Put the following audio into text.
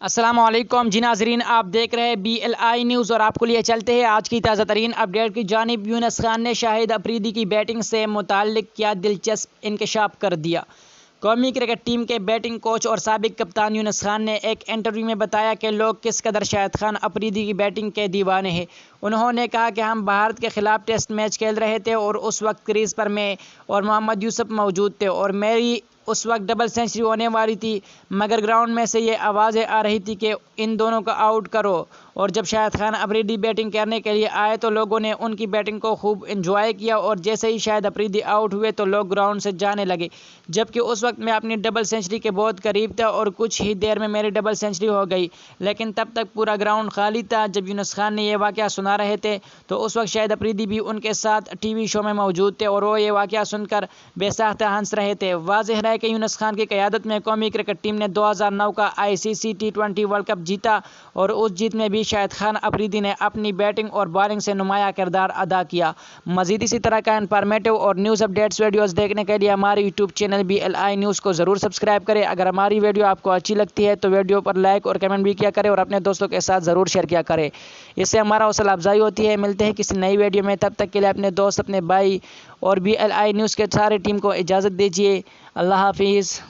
السلام علیکم جی ناظرین، آپ دیکھ رہے ہیں BLI نیوز اور آپ کو لیے چلتے ہیں آج کی تازہ ترین اپڈیٹ کی جانب۔ یونس خان نے شاہد افریدی کی بیٹنگ سے متعلق کیا دلچسپ انکشاف کر دیا۔ قومی کرکٹ ٹیم کے بیٹنگ کوچ اور سابق کپتان یونس خان نے ایک انٹرویو میں بتایا کہ لوگ کس قدر شاہد خان افریدی کی بیٹنگ کے دیوانے ہیں۔ انہوں نے کہا کہ ہم بھارت کے خلاف ٹیسٹ میچ کھیل رہے تھے اور اس وقت کریز پر میں اور محمد یوسف موجود تھے اور میری اس وقت ڈبل سینچری ہونے والی تھی، مگر گراؤنڈ میں سے یہ آوازیں آ رہی تھی کہ ان دونوں کو آؤٹ کرو، اور جب شاہد خان افریدی بیٹنگ کرنے کے لیے آئے تو لوگوں نے ان کی بیٹنگ کو خوب انجوائے کیا، اور جیسے ہی شاہد افریدی آؤٹ ہوئے تو لوگ گراؤنڈ سے جانے لگے، جبکہ اس وقت میں اپنی ڈبل سینچری کے بہت قریب تھا اور کچھ ہی دیر میں میری ڈبل سینچری ہو گئی، لیکن تب تک پورا گراؤنڈ خالی تھا۔ جب یونس خان نے یہ واقعہ سنا رہے تھے تو اس وقت شاہد افریدی بھی ان کے ساتھ ٹی وی شو میں موجود تھے اور وہ یہ واقعہ سن کر بے ساختہ ہنس رہے تھے۔ واضح ہے کہ یونس خان کی قیادت میں قومی کرکٹ ٹیم نے 2009 کا ICC T20 ورلڈ کپ جیتا، اور اس جیت میں بھی شاہد خان افریدی نے اپنی بیٹنگ اور بالنگ سے نمایاں کردار ادا کیا۔ مزید اسی طرح کا انفارمیٹو اور نیوز اپڈیٹس ویڈیوز دیکھنے کے لیے ہمارے یوٹیوب چینل BLI نیوز کو ضرور سبسکرائب کریں۔ اگر ہماری ویڈیو آپ کو اچھی لگتی ہے تو ویڈیو پر لائک اور کمنٹ بھی کیا کریں اور اپنے دوستوں کے ساتھ ضرور شیئر کیا کریں، اس سے ہمارا حوصلہ افزائی ہوتی ہے۔ ملتے ہیں کسی نئی ویڈیو میں، تب تک کے لیے اپنے دوست، اپنے بھائی اور BLI نیوز کے سارے ٹیم کو اجازت دیجیے۔ اللہ حافظ۔